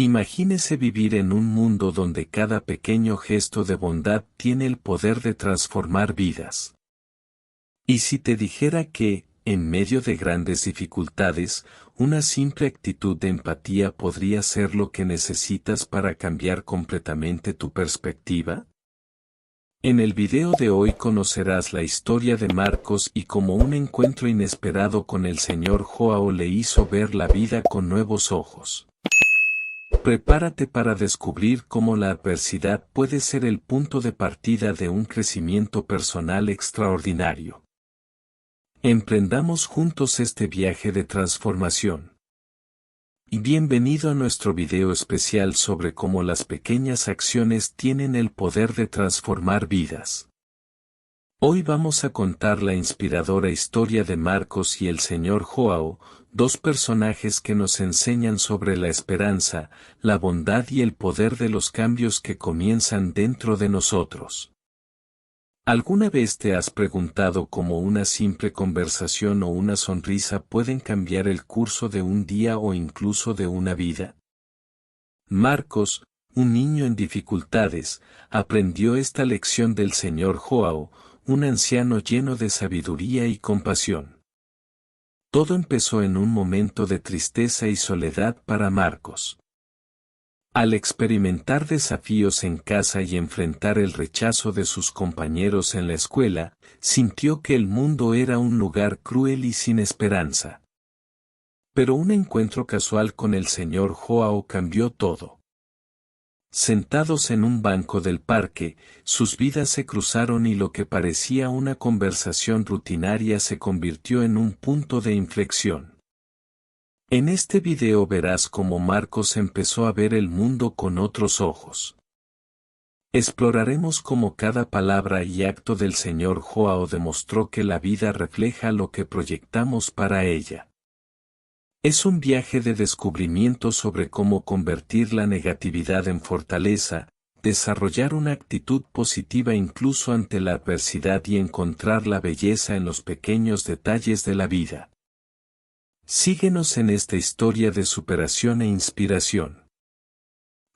Imagínese vivir en un mundo donde cada pequeño gesto de bondad tiene el poder de transformar vidas. ¿Y si te dijera que, en medio de grandes dificultades, una simple actitud de empatía podría ser lo que necesitas para cambiar completamente tu perspectiva? En el video de hoy conocerás la historia de Marcos y cómo un encuentro inesperado con el Señor Joao le hizo ver la vida con nuevos ojos. Prepárate para descubrir cómo la adversidad puede ser el punto de partida de un crecimiento personal extraordinario. Emprendamos juntos este viaje de transformación. Y bienvenido a nuestro video especial sobre cómo las pequeñas acciones tienen el poder de transformar vidas. Hoy vamos a contar la inspiradora historia de Marcos y el Señor Joao, dos personajes que nos enseñan sobre la esperanza, la bondad y el poder de los cambios que comienzan dentro de nosotros. ¿Alguna vez te has preguntado cómo una simple conversación o una sonrisa pueden cambiar el curso de un día o incluso de una vida? Marcos, un niño en dificultades, aprendió esta lección del Señor Joao, un anciano lleno de sabiduría y compasión. Todo empezó en un momento de tristeza y soledad para Marcos. Al experimentar desafíos en casa y enfrentar el rechazo de sus compañeros en la escuela, sintió que el mundo era un lugar cruel y sin esperanza. Pero un encuentro casual con el Señor Joao cambió todo. Sentados en un banco del parque, sus vidas se cruzaron y lo que parecía una conversación rutinaria se convirtió en un punto de inflexión. En este video verás cómo Marcos empezó a ver el mundo con otros ojos. Exploraremos cómo cada palabra y acto del Señor Joao demostró que la vida refleja lo que proyectamos para ella. Es un viaje de descubrimiento sobre cómo convertir la negatividad en fortaleza, desarrollar una actitud positiva incluso ante la adversidad y encontrar la belleza en los pequeños detalles de la vida. Síguenos en esta historia de superación e inspiración.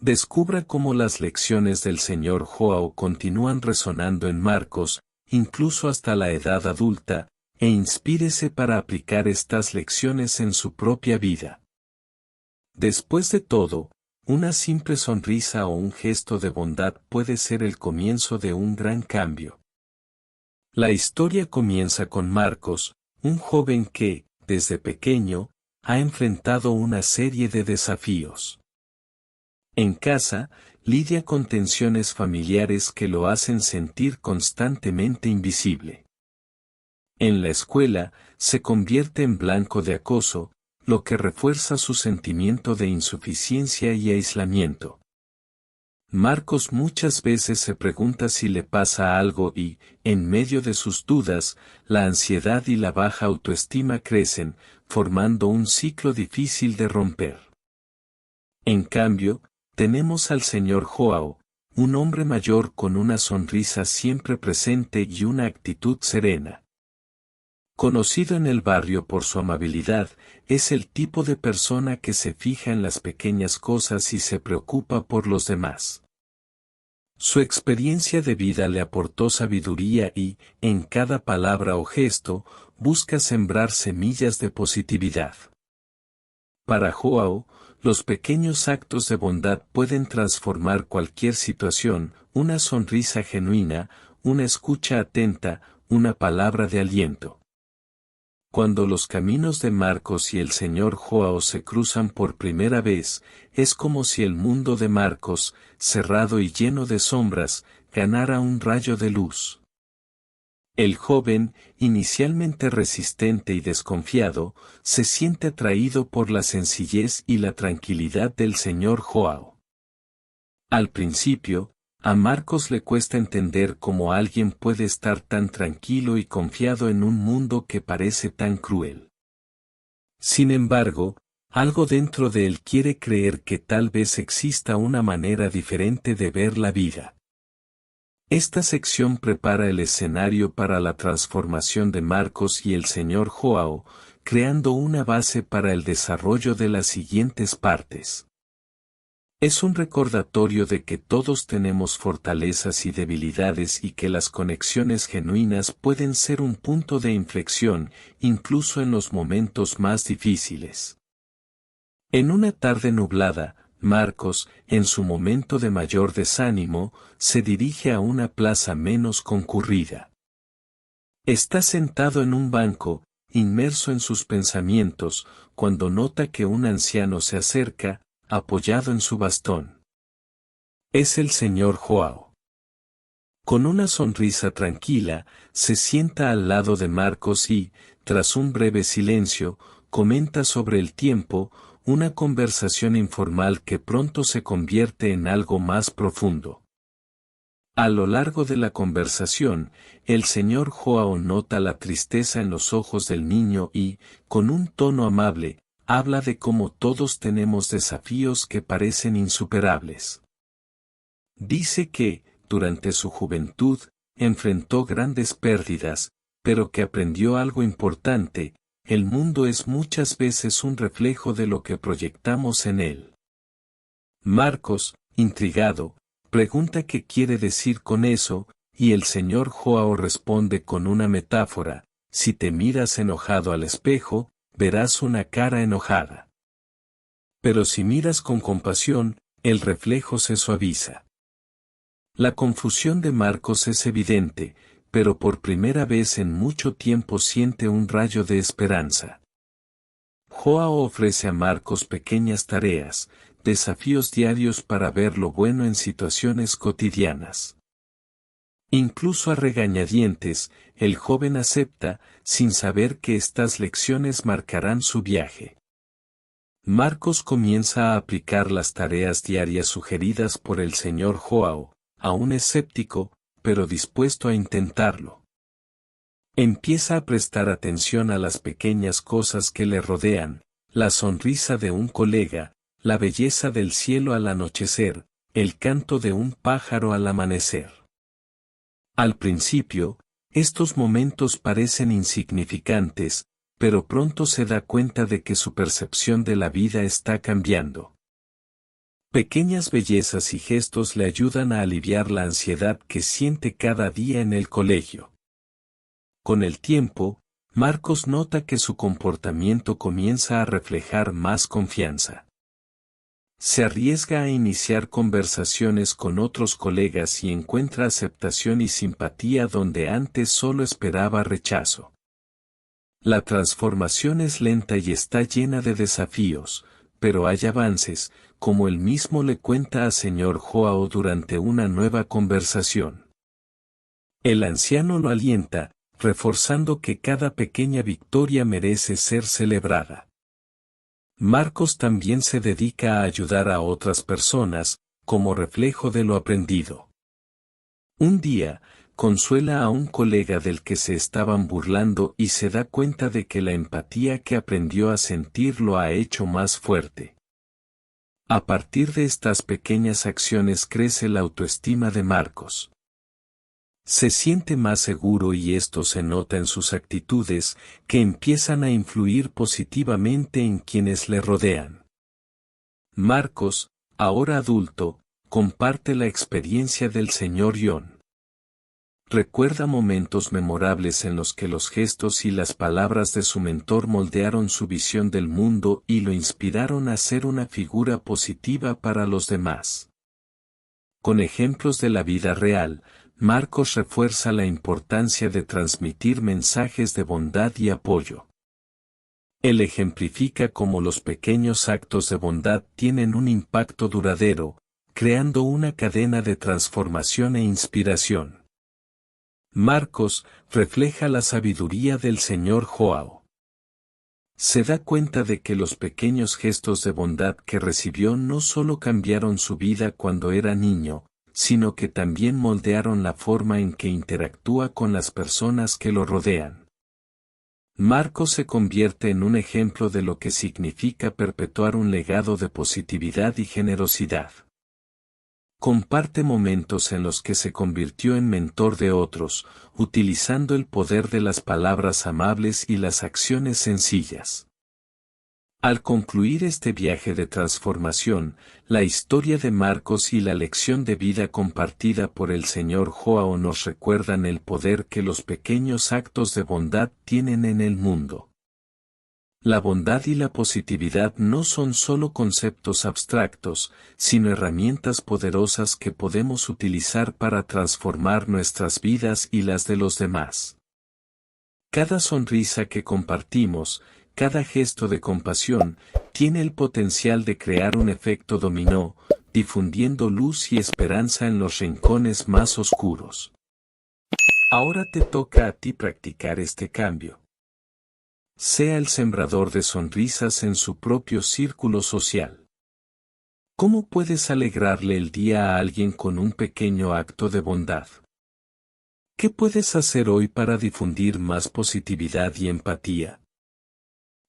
Descubra cómo las lecciones del Señor Joao continúan resonando en Marcos, incluso hasta la edad adulta, e inspírese para aplicar estas lecciones en su propia vida. Después de todo, una simple sonrisa o un gesto de bondad puede ser el comienzo de un gran cambio. La historia comienza con Marcos, un joven que, desde pequeño, ha enfrentado una serie de desafíos. En casa, lidia con tensiones familiares que lo hacen sentir constantemente invisible. En la escuela, se convierte en blanco de acoso, lo que refuerza su sentimiento de insuficiencia y aislamiento. Marcos muchas veces se pregunta si le pasa algo y, en medio de sus dudas, la ansiedad y la baja autoestima crecen, formando un ciclo difícil de romper. En cambio, tenemos al Señor Joao, un hombre mayor con una sonrisa siempre presente y una actitud serena. Conocido en el barrio por su amabilidad, es el tipo de persona que se fija en las pequeñas cosas y se preocupa por los demás. Su experiencia de vida le aportó sabiduría y, en cada palabra o gesto, busca sembrar semillas de positividad. Para Joao, los pequeños actos de bondad pueden transformar cualquier situación, una sonrisa genuina, una escucha atenta, una palabra de aliento. Cuando los caminos de Marcos y el Señor Joao se cruzan por primera vez, es como si el mundo de Marcos, cerrado y lleno de sombras, ganara un rayo de luz. El joven, inicialmente resistente y desconfiado, se siente atraído por la sencillez y la tranquilidad del Señor Joao. Al principio, a Marcos le cuesta entender cómo alguien puede estar tan tranquilo y confiado en un mundo que parece tan cruel. Sin embargo, algo dentro de él quiere creer que tal vez exista una manera diferente de ver la vida. Esta sección prepara el escenario para la transformación de Marcos y el Señor Joao, creando una base para el desarrollo de las siguientes partes. Es un recordatorio de que todos tenemos fortalezas y debilidades y que las conexiones genuinas pueden ser un punto de inflexión, incluso en los momentos más difíciles. En una tarde nublada, Marcos, en su momento de mayor desánimo, se dirige a una plaza menos concurrida. Está sentado en un banco, inmerso en sus pensamientos, cuando nota que un anciano se acerca, apoyado en su bastón. Es el señor Joao. Con una sonrisa tranquila, se sienta al lado de Marcos y, tras un breve silencio, comenta sobre el tiempo, una conversación informal que pronto se convierte en algo más profundo. A lo largo de la conversación, el señor Joao nota la tristeza en los ojos del niño y, con un tono amable, habla de cómo todos tenemos desafíos que parecen insuperables. Dice que, durante su juventud, enfrentó grandes pérdidas, pero que aprendió algo importante: el mundo es muchas veces un reflejo de lo que proyectamos en él. Marcos, intrigado, pregunta qué quiere decir con eso, y el señor Joao responde con una metáfora: si te miras enojado al espejo, verás una cara enojada. Pero si miras con compasión, el reflejo se suaviza. La confusión de Marcos es evidente, pero por primera vez en mucho tiempo siente un rayo de esperanza. Joao ofrece a Marcos pequeñas tareas, desafíos diarios para ver lo bueno en situaciones cotidianas. Incluso a regañadientes, el joven acepta, sin saber que estas lecciones marcarán su viaje. Marcos comienza a aplicar las tareas diarias sugeridas por el señor Joao, aún escéptico, pero dispuesto a intentarlo. Empieza a prestar atención a las pequeñas cosas que le rodean: la sonrisa de un colega, la belleza del cielo al anochecer, el canto de un pájaro al amanecer. Al principio, estos momentos parecen insignificantes, pero pronto se da cuenta de que su percepción de la vida está cambiando. Pequeñas bellezas y gestos le ayudan a aliviar la ansiedad que siente cada día en el colegio. Con el tiempo, Marcos nota que su comportamiento comienza a reflejar más confianza. Se arriesga a iniciar conversaciones con otros colegas y encuentra aceptación y simpatía donde antes solo esperaba rechazo. La transformación es lenta y está llena de desafíos, pero hay avances, como él mismo le cuenta a señor Joao durante una nueva conversación. El anciano lo alienta, reforzando que cada pequeña victoria merece ser celebrada. Marcos también se dedica a ayudar a otras personas, como reflejo de lo aprendido. Un día, consuela a un colega del que se estaban burlando y se da cuenta de que la empatía que aprendió a sentir lo ha hecho más fuerte. A partir de estas pequeñas acciones crece la autoestima de Marcos. Se siente más seguro y esto se nota en sus actitudes, que empiezan a influir positivamente en quienes le rodean. Marcos, ahora adulto, comparte la experiencia del señor John. Recuerda momentos memorables en los que los gestos y las palabras de su mentor moldearon su visión del mundo y lo inspiraron a ser una figura positiva para los demás. Con ejemplos de la vida real, Marcos refuerza la importancia de transmitir mensajes de bondad y apoyo. Él ejemplifica cómo los pequeños actos de bondad tienen un impacto duradero, creando una cadena de transformación e inspiración. Marcos refleja la sabiduría del señor Joao. Se da cuenta de que los pequeños gestos de bondad que recibió no solo cambiaron su vida cuando era niño, sino que también moldearon la forma en que interactúa con las personas que lo rodean. Marcos se convierte en un ejemplo de lo que significa perpetuar un legado de positividad y generosidad. Comparte momentos en los que se convirtió en mentor de otros, utilizando el poder de las palabras amables y las acciones sencillas. Al concluir este viaje de transformación, la historia de Marcos y la lección de vida compartida por el Señor Joao nos recuerdan el poder que los pequeños actos de bondad tienen en el mundo. La bondad y la positividad no son solo conceptos abstractos, sino herramientas poderosas que podemos utilizar para transformar nuestras vidas y las de los demás. Cada sonrisa que compartimos, cada gesto de compasión, tiene el potencial de crear un efecto dominó, difundiendo luz y esperanza en los rincones más oscuros. Ahora te toca a ti practicar este cambio. Sea el sembrador de sonrisas en su propio círculo social. ¿Cómo puedes alegrarle el día a alguien con un pequeño acto de bondad? ¿Qué puedes hacer hoy para difundir más positividad y empatía?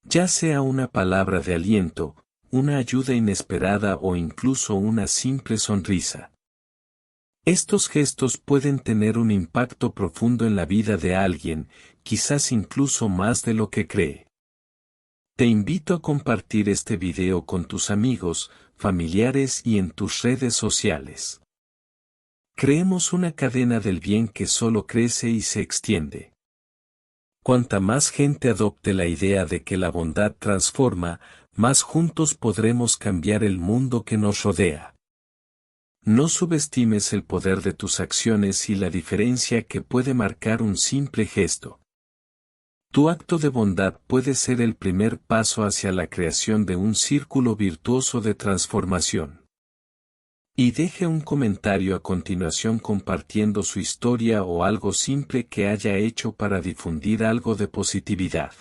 Ya sea una palabra de aliento, una ayuda inesperada o incluso una simple sonrisa. Estos gestos pueden tener un impacto profundo en la vida de alguien, quizás incluso más de lo que cree. Te invito a compartir este video con tus amigos, familiares y en tus redes sociales. Creemos una cadena del bien que solo crece y se extiende. Cuanta más gente adopte la idea de que la bondad transforma, más juntos podremos cambiar el mundo que nos rodea. No subestimes el poder de tus acciones y la diferencia que puede marcar un simple gesto. Tu acto de bondad puede ser el primer paso hacia la creación de un círculo virtuoso de transformación. Y deje un comentario a continuación compartiendo su historia o algo simple que haya hecho para difundir algo de positividad.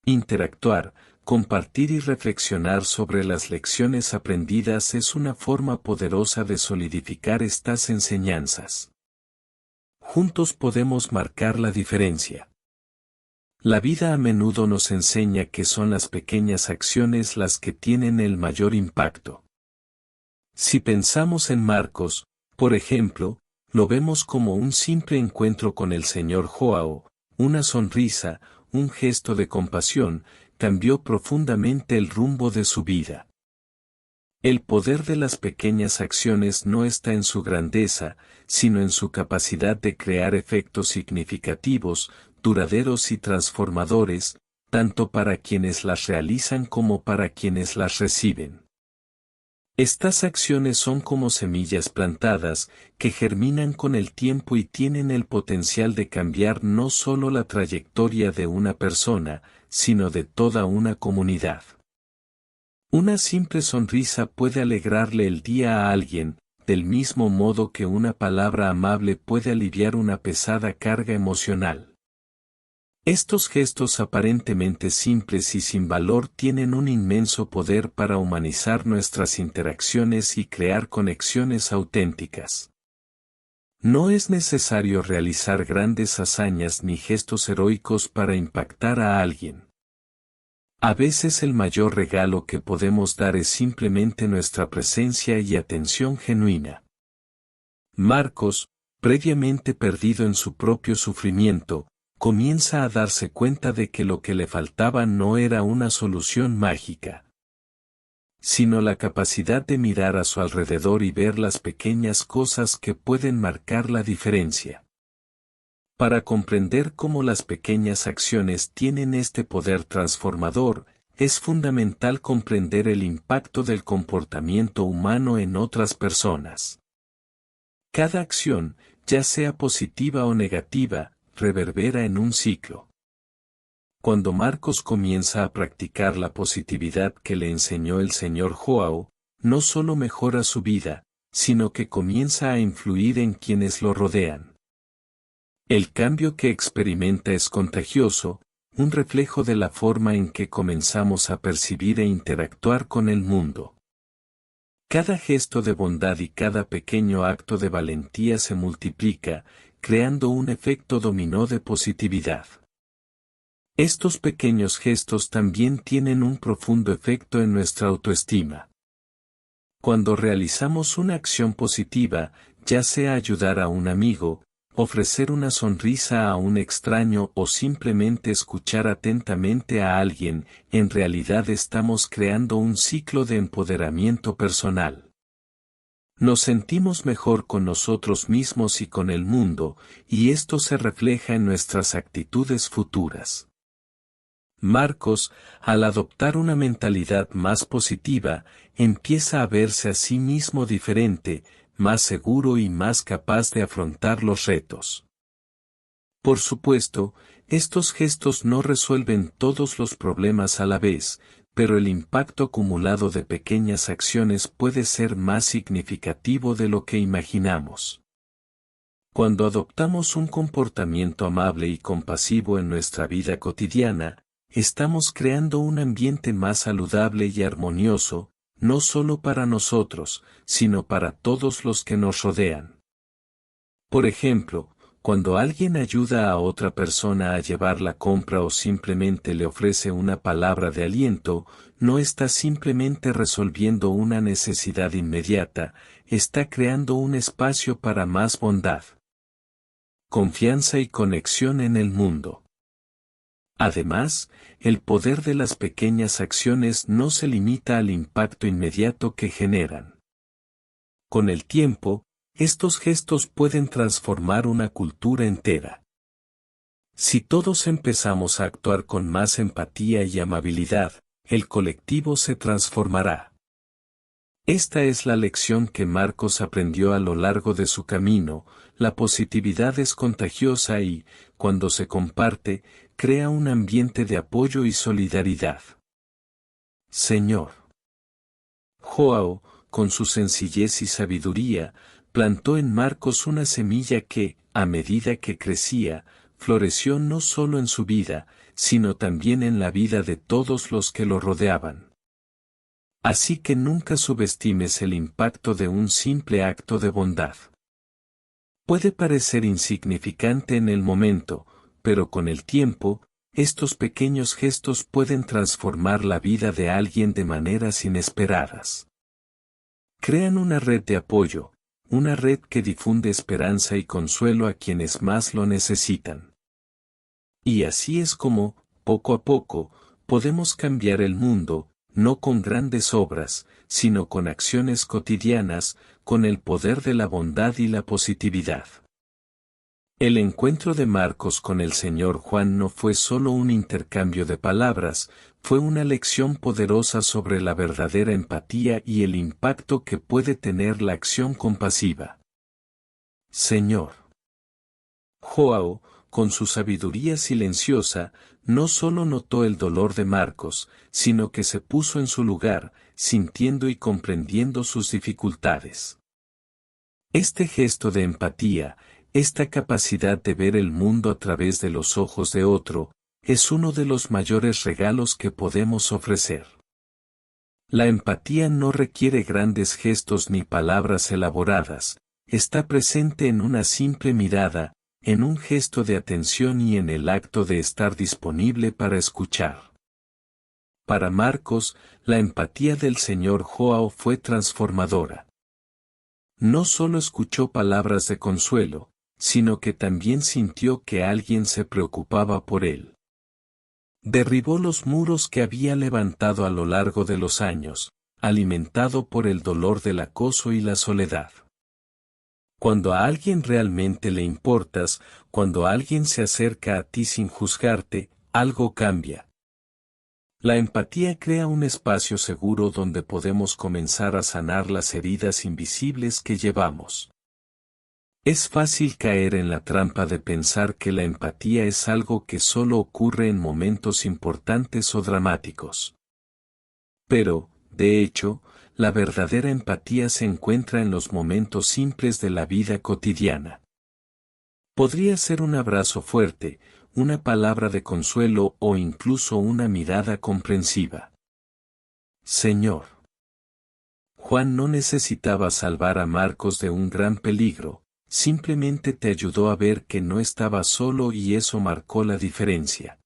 Interactuar, compartir y reflexionar sobre las lecciones aprendidas es una forma poderosa de solidificar estas enseñanzas. Juntos podemos marcar la diferencia. La vida a menudo nos enseña que son las pequeñas acciones las que tienen el mayor impacto. Si pensamos en Marcos, por ejemplo, lo vemos como un simple encuentro con el Señor Joao, una sonrisa, un gesto de compasión, cambió profundamente el rumbo de su vida. El poder de las pequeñas acciones no está en su grandeza, sino en su capacidad de crear efectos significativos, duraderos y transformadores, tanto para quienes las realizan como para quienes las reciben. Estas acciones son como semillas plantadas, que germinan con el tiempo y tienen el potencial de cambiar no solo la trayectoria de una persona, sino de toda una comunidad. Una simple sonrisa puede alegrarle el día a alguien, del mismo modo que una palabra amable puede aliviar una pesada carga emocional. Estos gestos aparentemente simples y sin valor tienen un inmenso poder para humanizar nuestras interacciones y crear conexiones auténticas. No es necesario realizar grandes hazañas ni gestos heroicos para impactar a alguien. A veces el mayor regalo que podemos dar es simplemente nuestra presencia y atención genuina. Marcos, previamente perdido en su propio sufrimiento, comienza a darse cuenta de que lo que le faltaba no era una solución mágica, sino la capacidad de mirar a su alrededor y ver las pequeñas cosas que pueden marcar la diferencia. Para comprender cómo las pequeñas acciones tienen este poder transformador, es fundamental comprender el impacto del comportamiento humano en otras personas. Cada acción, ya sea positiva o negativa, reverbera en un ciclo. Cuando Marcos comienza a practicar la positividad que le enseñó el Señor Joao, no solo mejora su vida, sino que comienza a influir en quienes lo rodean. El cambio que experimenta es contagioso, un reflejo de la forma en que comenzamos a percibir e interactuar con el mundo. Cada gesto de bondad y cada pequeño acto de valentía se multiplica, creando un efecto dominó de positividad. Estos pequeños gestos también tienen un profundo efecto en nuestra autoestima. Cuando realizamos una acción positiva, ya sea ayudar a un amigo, ofrecer una sonrisa a un extraño o simplemente escuchar atentamente a alguien, en realidad estamos creando un ciclo de empoderamiento personal. Nos sentimos mejor con nosotros mismos y con el mundo, y esto se refleja en nuestras actitudes futuras. Marcos, al adoptar una mentalidad más positiva, empieza a verse a sí mismo diferente, más seguro y más capaz de afrontar los retos. Por supuesto, estos gestos no resuelven todos los problemas a la vez, pero el impacto acumulado de pequeñas acciones puede ser más significativo de lo que imaginamos. Cuando adoptamos un comportamiento amable y compasivo en nuestra vida cotidiana, estamos creando un ambiente más saludable y armonioso, no solo para nosotros, sino para todos los que nos rodean. Por ejemplo, cuando alguien ayuda a otra persona a llevar la compra o simplemente le ofrece una palabra de aliento, no está simplemente resolviendo una necesidad inmediata, está creando un espacio para más bondad, confianza y conexión en el mundo. Además, el poder de las pequeñas acciones no se limita al impacto inmediato que generan. Con el tiempo, estos gestos pueden transformar una cultura entera. Si todos empezamos a actuar con más empatía y amabilidad, el colectivo se transformará. Esta es la lección que Marcos aprendió a lo largo de su camino: la positividad es contagiosa y, cuando se comparte, crea un ambiente de apoyo y solidaridad. Señor Joao, con su sencillez y sabiduría, plantó en Marcos una semilla que, a medida que crecía, floreció no solo en su vida, sino también en la vida de todos los que lo rodeaban. Así que nunca subestimes el impacto de un simple acto de bondad. Puede parecer insignificante en el momento, pero con el tiempo, estos pequeños gestos pueden transformar la vida de alguien de maneras inesperadas. Crean una red de apoyo, una red que difunde esperanza y consuelo a quienes más lo necesitan. Y así es como, poco a poco, podemos cambiar el mundo, no con grandes obras, sino con acciones cotidianas, con el poder de la bondad y la positividad. El encuentro de Marcos con el Señor Juan no fue solo un intercambio de palabras, fue una lección poderosa sobre la verdadera empatía y el impacto que puede tener la acción compasiva. Señor Joao, con su sabiduría silenciosa, no solo notó el dolor de Marcos, sino que se puso en su lugar, sintiendo y comprendiendo sus dificultades. Este gesto de empatía, esta capacidad de ver el mundo a través de los ojos de otro, es uno de los mayores regalos que podemos ofrecer. La empatía no requiere grandes gestos ni palabras elaboradas, está presente en una simple mirada, en un gesto de atención y en el acto de estar disponible para escuchar. Para Marcos, la empatía del Señor Joao fue transformadora. No solo escuchó palabras de consuelo, sino que también sintió que alguien se preocupaba por él. Derribó los muros que había levantado a lo largo de los años, alimentado por el dolor del acoso y la soledad. Cuando a alguien realmente le importas, cuando alguien se acerca a ti sin juzgarte, algo cambia. La empatía crea un espacio seguro donde podemos comenzar a sanar las heridas invisibles que llevamos. Es fácil caer en la trampa de pensar que la empatía es algo que solo ocurre en momentos importantes o dramáticos. Pero, de hecho, la verdadera empatía se encuentra en los momentos simples de la vida cotidiana. Podría ser un abrazo fuerte, una palabra de consuelo o incluso una mirada comprensiva. Señor Juan no necesitaba salvar a Marcos de un gran peligro, simplemente te ayudó a ver que no estaba solo y eso marcó la diferencia.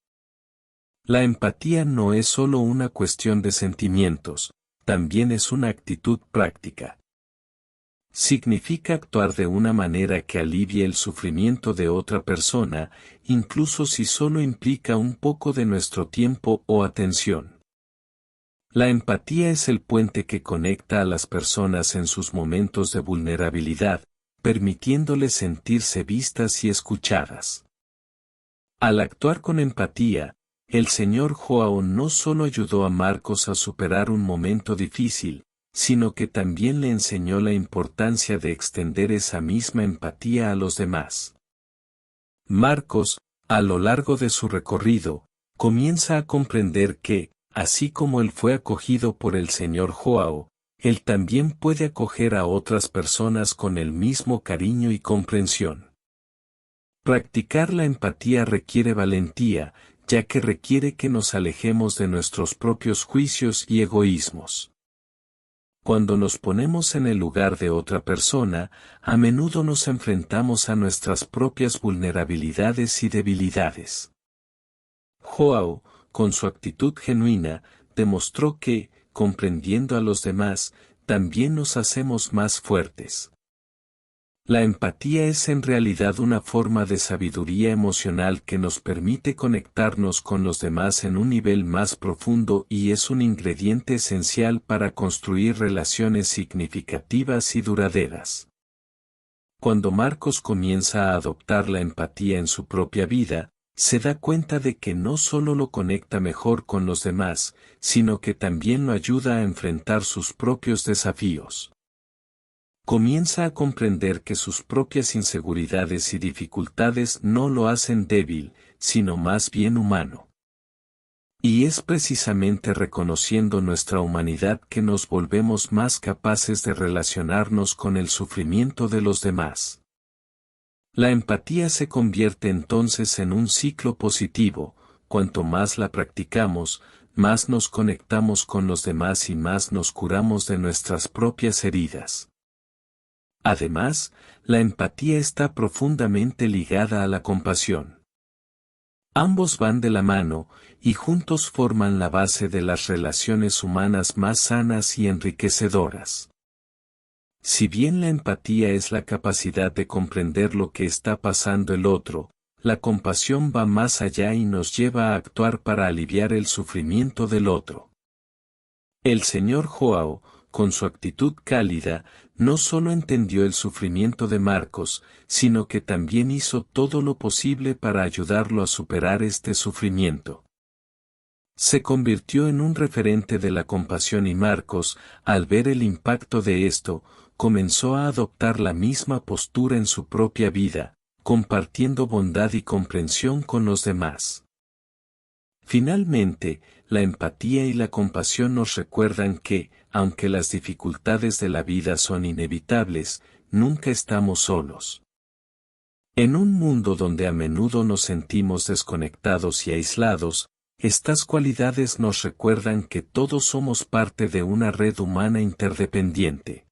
La empatía no es solo una cuestión de sentimientos, también es una actitud práctica. Significa actuar de una manera que alivie el sufrimiento de otra persona, incluso si solo implica un poco de nuestro tiempo o atención. La empatía es el puente que conecta a las personas en sus momentos de vulnerabilidad, permitiéndoles sentirse vistas y escuchadas. Al actuar con empatía, el señor Joao no solo ayudó a Marcos a superar un momento difícil, sino que también le enseñó la importancia de extender esa misma empatía a los demás. Marcos, a lo largo de su recorrido, comienza a comprender que, así como él fue acogido por el señor Joao, él también puede acoger a otras personas con el mismo cariño y comprensión. Practicar la empatía requiere valentía, ya que requiere que nos alejemos de nuestros propios juicios y egoísmos. Cuando nos ponemos en el lugar de otra persona, a menudo nos enfrentamos a nuestras propias vulnerabilidades y debilidades. Joao, con su actitud genuina, demostró que, comprendiendo a los demás, también nos hacemos más fuertes. La empatía es en realidad una forma de sabiduría emocional que nos permite conectarnos con los demás en un nivel más profundo y es un ingrediente esencial para construir relaciones significativas y duraderas. Cuando Marcos comienza a adoptar la empatía en su propia vida, se da cuenta de que no solo lo conecta mejor con los demás, sino que también lo ayuda a enfrentar sus propios desafíos. Comienza a comprender que sus propias inseguridades y dificultades no lo hacen débil, sino más bien humano. Y es precisamente reconociendo nuestra humanidad que nos volvemos más capaces de relacionarnos con el sufrimiento de los demás. La empatía se convierte entonces en un ciclo positivo, cuanto más la practicamos, más nos conectamos con los demás y más nos curamos de nuestras propias heridas. Además, la empatía está profundamente ligada a la compasión. Ambos van de la mano, y juntos forman la base de las relaciones humanas más sanas y enriquecedoras. Si bien la empatía es la capacidad de comprender lo que está pasando el otro, la compasión va más allá y nos lleva a actuar para aliviar el sufrimiento del otro. El señor Joao, con su actitud cálida, no solo entendió el sufrimiento de Marcos, sino que también hizo todo lo posible para ayudarlo a superar este sufrimiento. Se convirtió en un referente de la compasión y Marcos, al ver el impacto de esto, comenzó a adoptar la misma postura en su propia vida, compartiendo bondad y comprensión con los demás. Finalmente, la empatía y la compasión nos recuerdan que, aunque las dificultades de la vida son inevitables, nunca estamos solos. En un mundo donde a menudo nos sentimos desconectados y aislados, estas cualidades nos recuerdan que todos somos parte de una red humana interdependiente.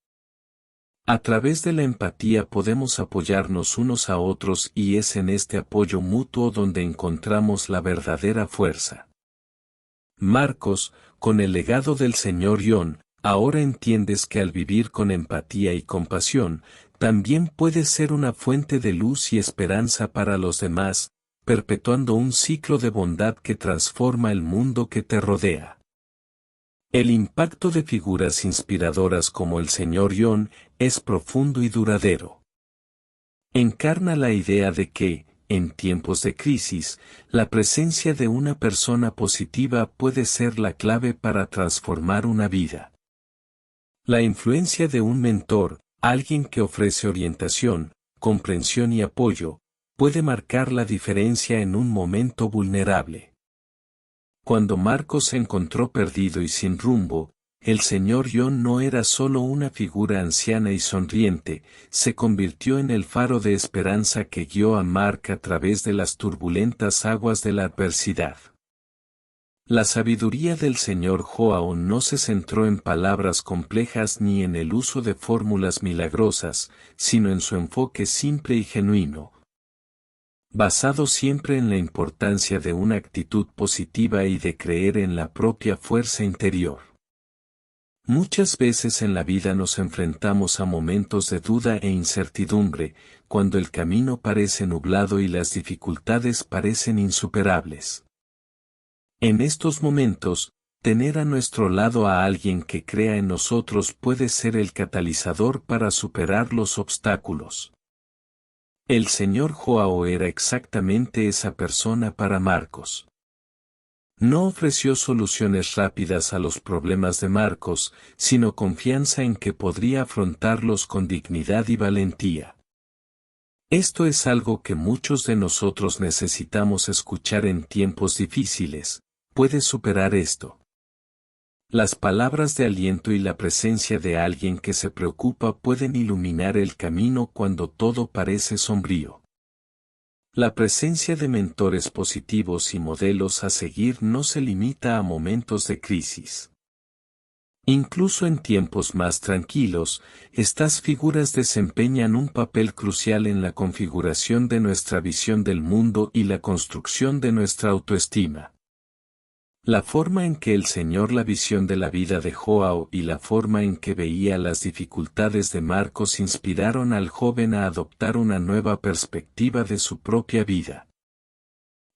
A través de la empatía podemos apoyarnos unos a otros y es en este apoyo mutuo donde encontramos la verdadera fuerza. Marcos, con el legado del señor John, ahora entiendes que al vivir con empatía y compasión, también puedes ser una fuente de luz y esperanza para los demás, perpetuando un ciclo de bondad que transforma el mundo que te rodea. El impacto de figuras inspiradoras como el señor John es profundo y duradero. Encarna la idea de que, en tiempos de crisis, la presencia de una persona positiva puede ser la clave para transformar una vida. La influencia de un mentor, alguien que ofrece orientación, comprensión y apoyo, puede marcar la diferencia en un momento vulnerable. Cuando Marcos se encontró perdido y sin rumbo, el señor John no era solo una figura anciana y sonriente, se convirtió en el faro de esperanza que guió a Mark a través de las turbulentas aguas de la adversidad. La sabiduría del señor Joao no se centró en palabras complejas ni en el uso de fórmulas milagrosas, sino en su enfoque simple y genuino, basado siempre en la importancia de una actitud positiva y de creer en la propia fuerza interior. Muchas veces en la vida nos enfrentamos a momentos de duda e incertidumbre, cuando el camino parece nublado y las dificultades parecen insuperables. En estos momentos, tener a nuestro lado a alguien que crea en nosotros puede ser el catalizador para superar los obstáculos. El señor Joao era exactamente esa persona para Marcos. No ofreció soluciones rápidas a los problemas de Marcos, sino confianza en que podría afrontarlos con dignidad y valentía. Esto es algo que muchos de nosotros necesitamos escuchar en tiempos difíciles. ¿Puedes superar esto? Las palabras de aliento y la presencia de alguien que se preocupa pueden iluminar el camino cuando todo parece sombrío. La presencia de mentores positivos y modelos a seguir no se limita a momentos de crisis. Incluso en tiempos más tranquilos, estas figuras desempeñan un papel crucial en la configuración de nuestra visión del mundo y la construcción de nuestra autoestima. La forma en que el Señor la visión de la vida de Joao y la forma en que veía las dificultades de Marcos inspiraron al joven a adoptar una nueva perspectiva de su propia vida.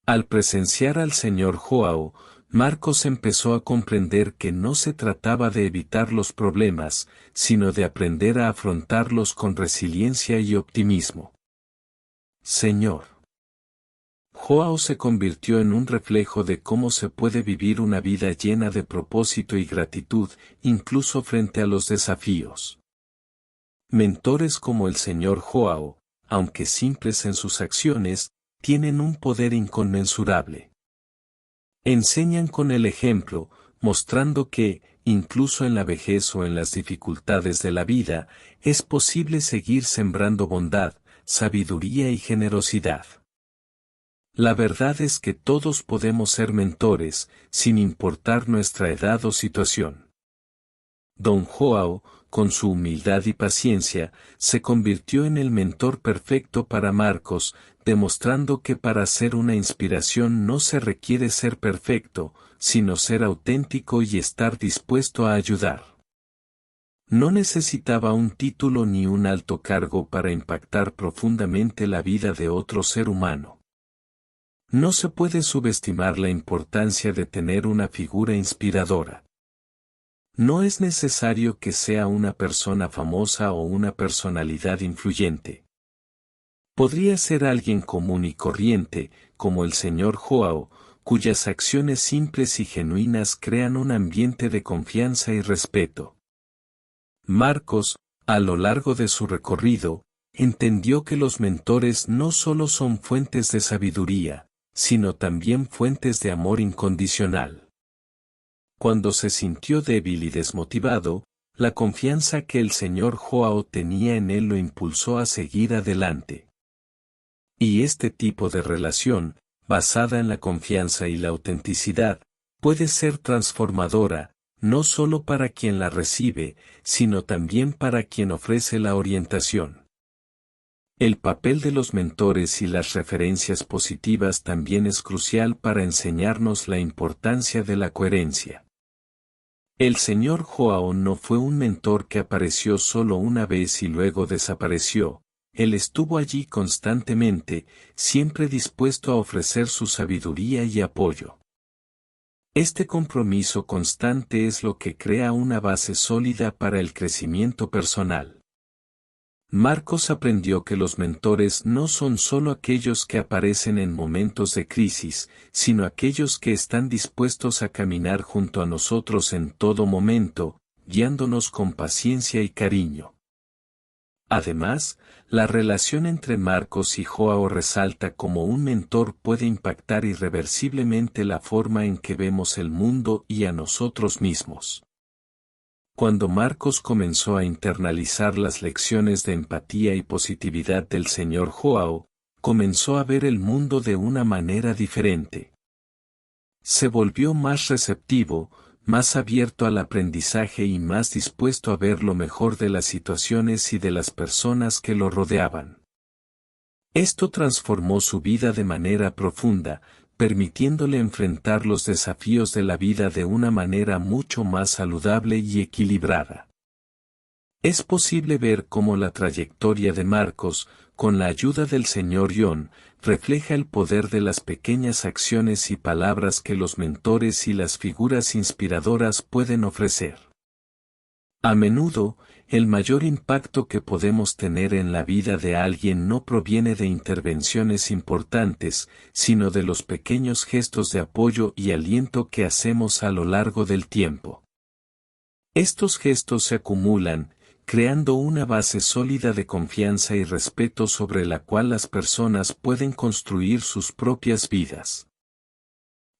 Al presenciar al Señor Joao, Marcos empezó a comprender que no se trataba de evitar los problemas, sino de aprender a afrontarlos con resiliencia y optimismo. Señor. Joao se convirtió en un reflejo de cómo se puede vivir una vida llena de propósito y gratitud, incluso frente a los desafíos. Mentores como el señor Joao, aunque simples en sus acciones, tienen un poder inconmensurable. Enseñan con el ejemplo, mostrando que, incluso en la vejez o en las dificultades de la vida, es posible seguir sembrando bondad, sabiduría y generosidad. La verdad es que todos podemos ser mentores, sin importar nuestra edad o situación. Don Joao, con su humildad y paciencia, se convirtió en el mentor perfecto para Marcos, demostrando que para ser una inspiración no se requiere ser perfecto, sino ser auténtico y estar dispuesto a ayudar. No necesitaba un título ni un alto cargo para impactar profundamente la vida de otro ser humano. No se puede subestimar la importancia de tener una figura inspiradora. No es necesario que sea una persona famosa o una personalidad influyente. Podría ser alguien común y corriente, como el señor Joao, cuyas acciones simples y genuinas crean un ambiente de confianza y respeto. Marcos, a lo largo de su recorrido, entendió que los mentores no solo son fuentes de sabiduría, sino también fuentes de amor incondicional. Cuando se sintió débil y desmotivado, la confianza que el señor Joao tenía en él lo impulsó a seguir adelante. Y este tipo de relación, basada en la confianza y la autenticidad, puede ser transformadora, no solo para quien la recibe, sino también para quien ofrece la orientación. El papel de los mentores y las referencias positivas también es crucial para enseñarnos la importancia de la coherencia. El señor Joao no fue un mentor que apareció solo una vez y luego desapareció, él estuvo allí constantemente, siempre dispuesto a ofrecer su sabiduría y apoyo. Este compromiso constante es lo que crea una base sólida para el crecimiento personal. Marcos aprendió que los mentores no son solo aquellos que aparecen en momentos de crisis, sino aquellos que están dispuestos a caminar junto a nosotros en todo momento, guiándonos con paciencia y cariño. Además, la relación entre Marcos y Joao resalta cómo un mentor puede impactar irreversiblemente la forma en que vemos el mundo y a nosotros mismos. Cuando Marcos comenzó a internalizar las lecciones de empatía y positividad del señor Joao, comenzó a ver el mundo de una manera diferente. Se volvió más receptivo, más abierto al aprendizaje y más dispuesto a ver lo mejor de las situaciones y de las personas que lo rodeaban. Esto transformó su vida de manera profunda, permitiéndole enfrentar los desafíos de la vida de una manera mucho más saludable y equilibrada. Es posible ver cómo la trayectoria de Marcos, con la ayuda del Sr. John, refleja el poder de las pequeñas acciones y palabras que los mentores y las figuras inspiradoras pueden ofrecer. A menudo, el mayor impacto que podemos tener en la vida de alguien no proviene de intervenciones importantes, sino de los pequeños gestos de apoyo y aliento que hacemos a lo largo del tiempo. Estos gestos se acumulan, creando una base sólida de confianza y respeto sobre la cual las personas pueden construir sus propias vidas.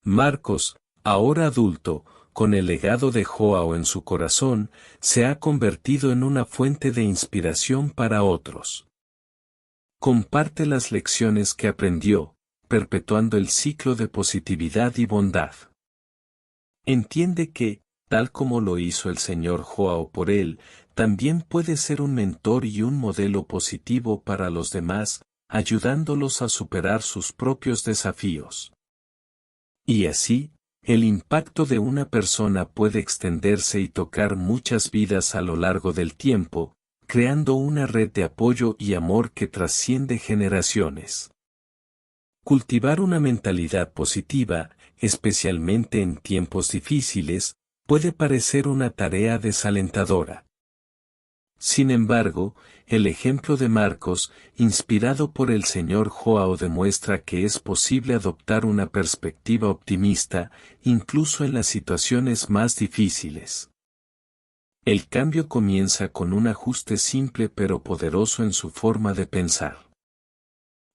Marcos, ahora adulto, con el legado de Joao en su corazón, se ha convertido en una fuente de inspiración para otros. Comparte las lecciones que aprendió, perpetuando el ciclo de positividad y bondad. Entiende que, tal como lo hizo el Sr. Joao por él, también puede ser un mentor y un modelo positivo para los demás, ayudándolos a superar sus propios desafíos. Y así, el impacto de una persona puede extenderse y tocar muchas vidas a lo largo del tiempo, creando una red de apoyo y amor que trasciende generaciones. Cultivar una mentalidad positiva, especialmente en tiempos difíciles, puede parecer una tarea desalentadora. Sin embargo, el ejemplo de Marcos, inspirado por el Sr. Joao, demuestra que es posible adoptar una perspectiva optimista, incluso en las situaciones más difíciles. El cambio comienza con un ajuste simple pero poderoso en su forma de pensar.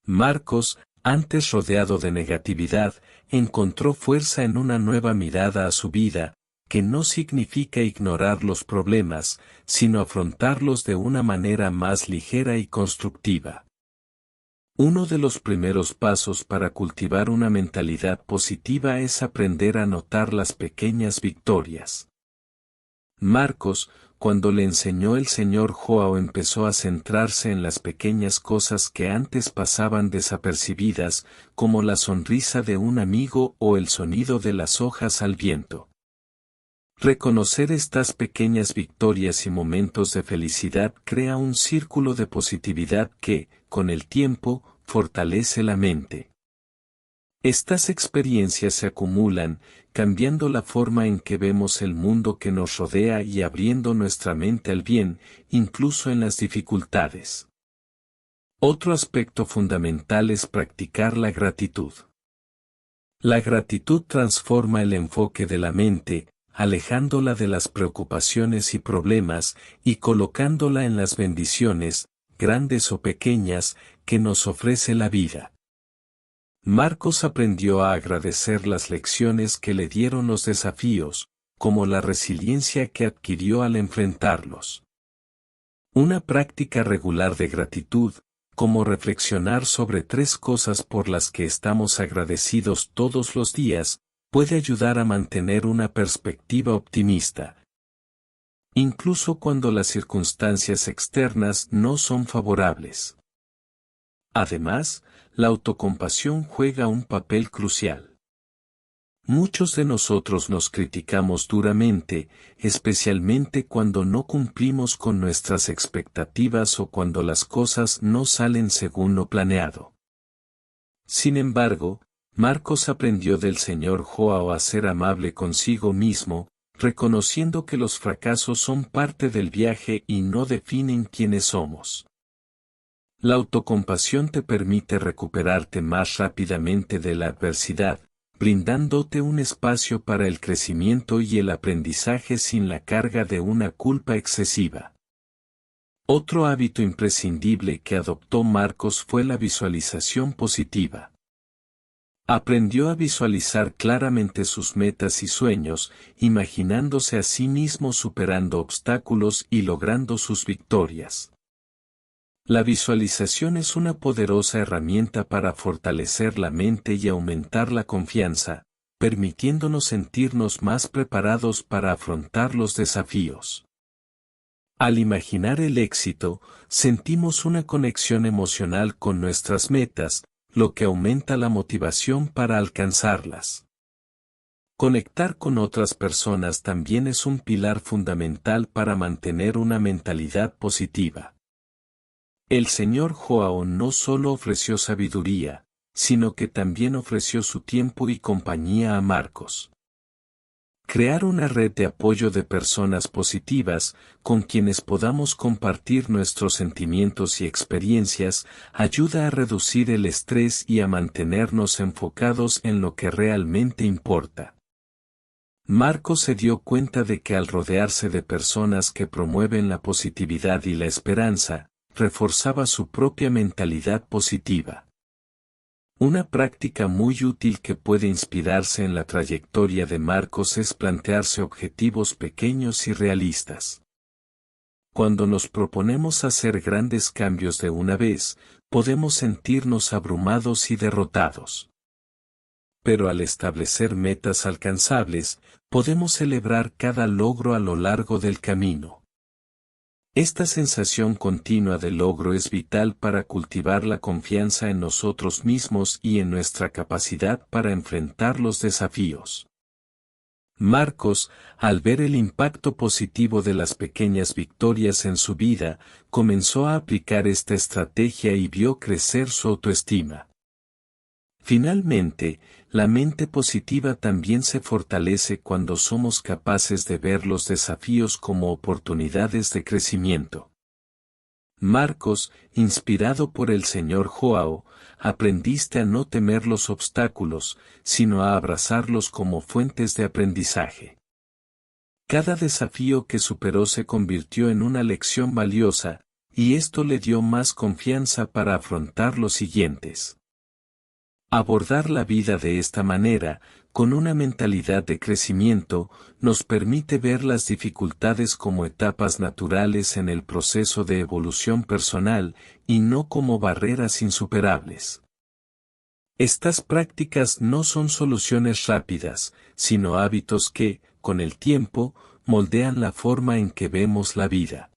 Marcos, antes rodeado de negatividad, encontró fuerza en una nueva mirada a su vida, que no significa ignorar los problemas, sino afrontarlos de una manera más ligera y constructiva. Uno de los primeros pasos para cultivar una mentalidad positiva es aprender a notar las pequeñas victorias. Marcos, cuando le enseñó el Sr. Joao, empezó a centrarse en las pequeñas cosas que antes pasaban desapercibidas, como la sonrisa de un amigo o el sonido de las hojas al viento. Reconocer estas pequeñas victorias y momentos de felicidad crea un círculo de positividad que, con el tiempo, fortalece la mente. Estas experiencias se acumulan, cambiando la forma en que vemos el mundo que nos rodea y abriendo nuestra mente al bien, incluso en las dificultades. Otro aspecto fundamental es practicar la gratitud. La gratitud transforma el enfoque de la mente, alejándola de las preocupaciones y problemas, y colocándola en las bendiciones, grandes o pequeñas, que nos ofrece la vida. Marcos aprendió a agradecer las lecciones que le dieron los desafíos, como la resiliencia que adquirió al enfrentarlos. Una práctica regular de gratitud, como reflexionar sobre 3 cosas por las que estamos agradecidos todos los días, puede ayudar a mantener una perspectiva optimista. Incluso cuando las circunstancias externas no son favorables. Además, la autocompasión juega un papel crucial. Muchos de nosotros nos criticamos duramente, especialmente cuando no cumplimos con nuestras expectativas o cuando las cosas no salen según lo planeado. Sin embargo, Marcos aprendió del Sr. Joao a ser amable consigo mismo, reconociendo que los fracasos son parte del viaje y no definen quiénes somos. La autocompasión te permite recuperarte más rápidamente de la adversidad, brindándote un espacio para el crecimiento y el aprendizaje sin la carga de una culpa excesiva. Otro hábito imprescindible que adoptó Marcos fue la visualización positiva. Aprendió a visualizar claramente sus metas y sueños, imaginándose a sí mismo superando obstáculos y logrando sus victorias. La visualización es una poderosa herramienta para fortalecer la mente y aumentar la confianza, permitiéndonos sentirnos más preparados para afrontar los desafíos. Al imaginar el éxito, sentimos una conexión emocional con nuestras metas, lo que aumenta la motivación para alcanzarlas. Conectar con otras personas también es un pilar fundamental para mantener una mentalidad positiva. El señor Joao no solo ofreció sabiduría, sino que también ofreció su tiempo y compañía a Marcos. Crear una red de apoyo de personas positivas, con quienes podamos compartir nuestros sentimientos y experiencias, ayuda a reducir el estrés y a mantenernos enfocados en lo que realmente importa. Marcos se dio cuenta de que al rodearse de personas que promueven la positividad y la esperanza, reforzaba su propia mentalidad positiva. Una práctica muy útil que puede inspirarse en la trayectoria de Marcos es plantearse objetivos pequeños y realistas. Cuando nos proponemos hacer grandes cambios de una vez, podemos sentirnos abrumados y derrotados. Pero al establecer metas alcanzables, podemos celebrar cada logro a lo largo del camino. Esta sensación continua de logro es vital para cultivar la confianza en nosotros mismos y en nuestra capacidad para enfrentar los desafíos. Marcos, al ver el impacto positivo de las pequeñas victorias en su vida, comenzó a aplicar esta estrategia y vio crecer su autoestima. Finalmente, la mente positiva también se fortalece cuando somos capaces de ver los desafíos como oportunidades de crecimiento. Marcos, inspirado por el señor Joao, aprendiste a no temer los obstáculos, sino a abrazarlos como fuentes de aprendizaje. Cada desafío que superó se convirtió en una lección valiosa, y esto le dio más confianza para afrontar los siguientes. Abordar la vida de esta manera, con una mentalidad de crecimiento, nos permite ver las dificultades como etapas naturales en el proceso de evolución personal y no como barreras insuperables. Estas prácticas no son soluciones rápidas, sino hábitos que, con el tiempo, moldean la forma en que vemos la vida.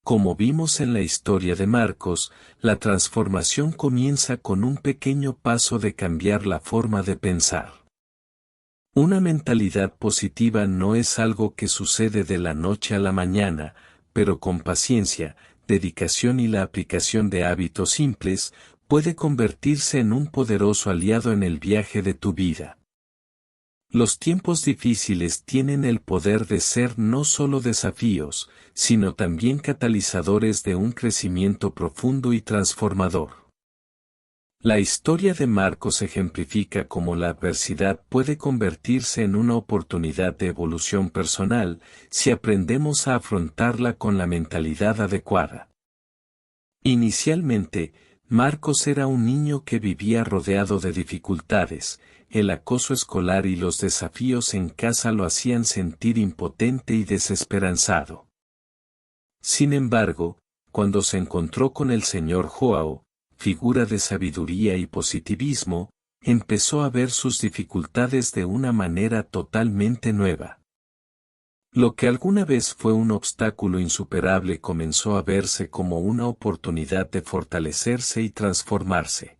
Como vimos en la historia de Marcos, la transformación comienza con un pequeño paso de cambiar la forma de pensar. Una mentalidad positiva no es algo que sucede de la noche a la mañana, pero con paciencia, dedicación y la aplicación de hábitos simples, puede convertirse en un poderoso aliado en el viaje de tu vida. Los tiempos difíciles tienen el poder de ser no solo desafíos, sino también catalizadores de un crecimiento profundo y transformador. La historia de Marcos ejemplifica cómo la adversidad puede convertirse en una oportunidad de evolución personal, si aprendemos a afrontarla con la mentalidad adecuada. Inicialmente, Marcos era un niño que vivía rodeado de dificultades. El acoso escolar y los desafíos en casa lo hacían sentir impotente y desesperanzado. Sin embargo, cuando se encontró con el señor Joao, figura de sabiduría y positivismo, empezó a ver sus dificultades de una manera totalmente nueva. Lo que alguna vez fue un obstáculo insuperable comenzó a verse como una oportunidad de fortalecerse y transformarse.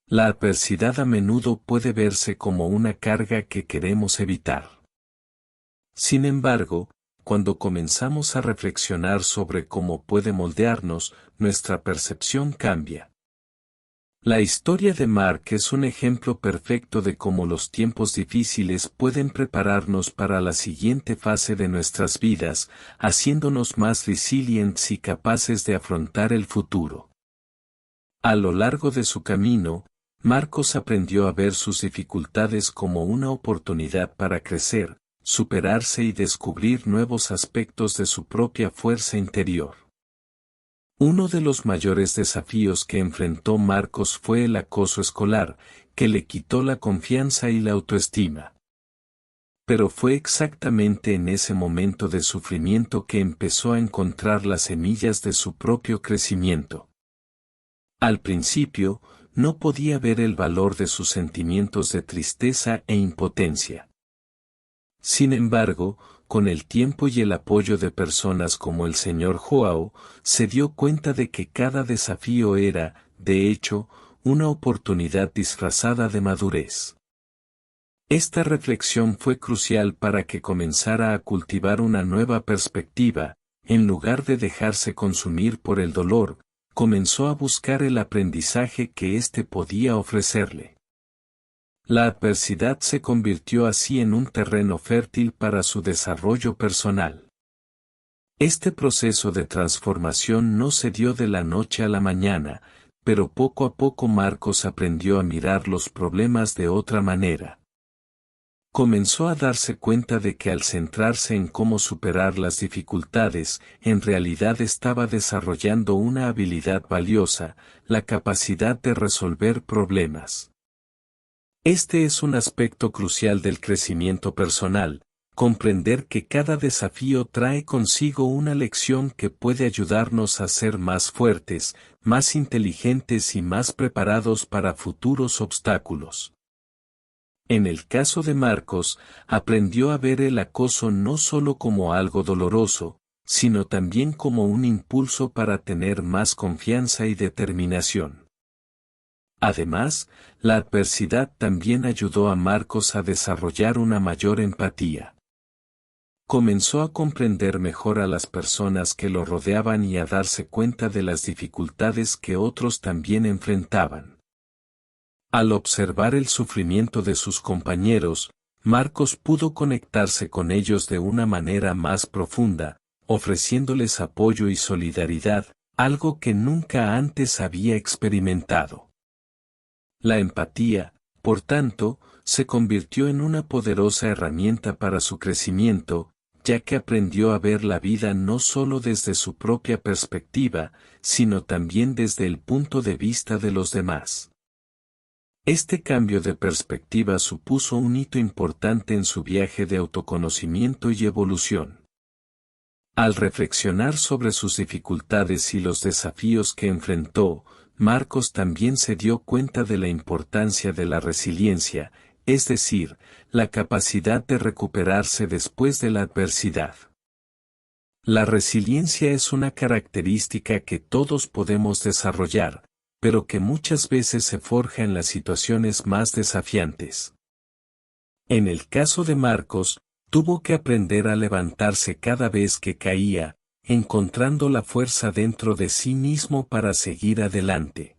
La adversidad a menudo puede verse como una carga que queremos evitar. Sin embargo, cuando comenzamos a reflexionar sobre cómo puede moldearnos, nuestra percepción cambia. La historia de Mark es un ejemplo perfecto de cómo los tiempos difíciles pueden prepararnos para la siguiente fase de nuestras vidas, haciéndonos más resilientes y capaces de afrontar el futuro. A lo largo de su camino, Marcos aprendió a ver sus dificultades como una oportunidad para crecer, superarse y descubrir nuevos aspectos de su propia fuerza interior. Uno de los mayores desafíos que enfrentó Marcos fue el acoso escolar, que le quitó la confianza y la autoestima. Pero fue exactamente en ese momento de sufrimiento que empezó a encontrar las semillas de su propio crecimiento. Al principio, no podía ver el valor de sus sentimientos de tristeza e impotencia. Sin embargo, con el tiempo y el apoyo de personas como el señor Joao, se dio cuenta de que cada desafío era, de hecho, una oportunidad disfrazada de madurez. Esta reflexión fue crucial para que comenzara a cultivar una nueva perspectiva, en lugar de dejarse consumir por el dolor, comenzó a buscar el aprendizaje que éste podía ofrecerle. La adversidad se convirtió así en un terreno fértil para su desarrollo personal. Este proceso de transformación no se dio de la noche a la mañana, pero poco a poco Marcos aprendió a mirar los problemas de otra manera. Comenzó a darse cuenta de que al centrarse en cómo superar las dificultades, en realidad estaba desarrollando una habilidad valiosa, la capacidad de resolver problemas. Este es un aspecto crucial del crecimiento personal, comprender que cada desafío trae consigo una lección que puede ayudarnos a ser más fuertes, más inteligentes y más preparados para futuros obstáculos. En el caso de Marcos, aprendió a ver el acoso no solo como algo doloroso, sino también como un impulso para tener más confianza y determinación. Además, la adversidad también ayudó a Marcos a desarrollar una mayor empatía. Comenzó a comprender mejor a las personas que lo rodeaban y a darse cuenta de las dificultades que otros también enfrentaban. Al observar el sufrimiento de sus compañeros, Marcos pudo conectarse con ellos de una manera más profunda, ofreciéndoles apoyo y solidaridad, algo que nunca antes había experimentado. La empatía, por tanto, se convirtió en una poderosa herramienta para su crecimiento, ya que aprendió a ver la vida no solo desde su propia perspectiva, sino también desde el punto de vista de los demás. Este cambio de perspectiva supuso un hito importante en su viaje de autoconocimiento y evolución. Al reflexionar sobre sus dificultades y los desafíos que enfrentó, Marcos también se dio cuenta de la importancia de la resiliencia, es decir, la capacidad de recuperarse después de la adversidad. La resiliencia es una característica que todos podemos desarrollar, pero que muchas veces se forja en las situaciones más desafiantes. En el caso de Marcos, tuvo que aprender a levantarse cada vez que caía, encontrando la fuerza dentro de sí mismo para seguir adelante.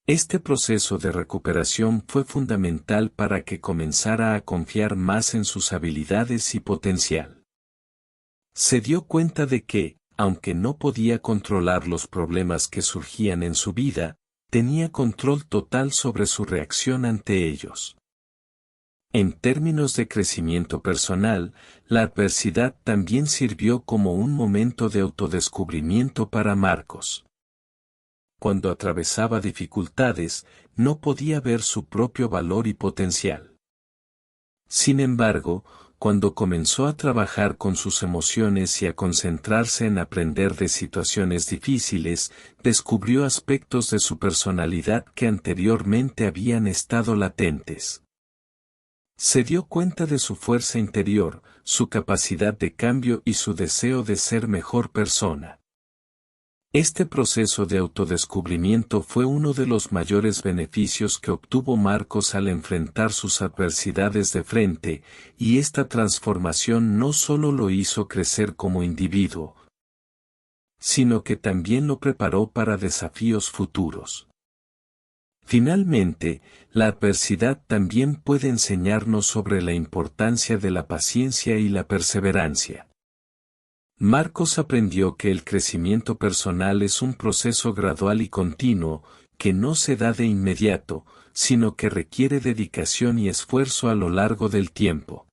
Este proceso de recuperación fue fundamental para que comenzara a confiar más en sus habilidades y potencial. Se dio cuenta de que, aunque no podía controlar los problemas que surgían en su vida, tenía control total sobre su reacción ante ellos. En términos de crecimiento personal, la adversidad también sirvió como un momento de autodescubrimiento para Marcos. Cuando atravesaba dificultades, no podía ver su propio valor y potencial. Sin embargo, cuando comenzó a trabajar con sus emociones y a concentrarse en aprender de situaciones difíciles, descubrió aspectos de su personalidad que anteriormente habían estado latentes. Se dio cuenta de su fuerza interior, su capacidad de cambio y su deseo de ser mejor persona. Este proceso de autodescubrimiento fue uno de los mayores beneficios que obtuvo Marcos al enfrentar sus adversidades de frente, y esta transformación no solo lo hizo crecer como individuo, sino que también lo preparó para desafíos futuros. Finalmente, la adversidad también puede enseñarnos sobre la importancia de la paciencia y la perseverancia. Marcos aprendió que el crecimiento personal es un proceso gradual y continuo, que no se da de inmediato, sino que requiere dedicación y esfuerzo a lo largo del tiempo.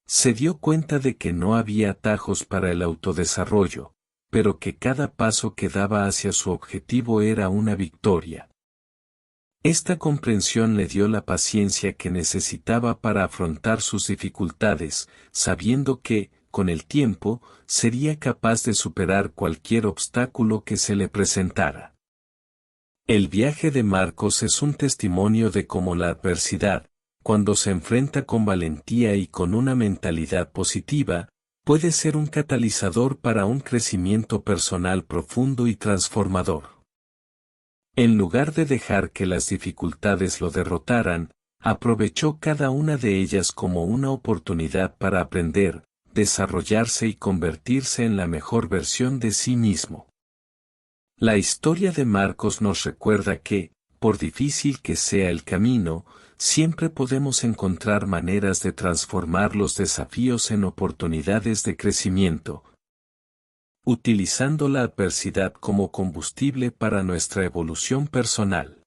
Se dio cuenta de que no había atajos para el autodesarrollo, pero que cada paso que daba hacia su objetivo era una victoria. Esta comprensión le dio la paciencia que necesitaba para afrontar sus dificultades, sabiendo que, con el tiempo, sería capaz de superar cualquier obstáculo que se le presentara. El viaje de Marcos es un testimonio de cómo la adversidad, cuando se enfrenta con valentía y con una mentalidad positiva, puede ser un catalizador para un crecimiento personal profundo y transformador. En lugar de dejar que las dificultades lo derrotaran, aprovechó cada una de ellas como una oportunidad para aprender, desarrollarse y convertirse en la mejor versión de sí mismo. La historia de Marcos nos recuerda que, por difícil que sea el camino, siempre podemos encontrar maneras de transformar los desafíos en oportunidades de crecimiento, utilizando la adversidad como combustible para nuestra evolución personal.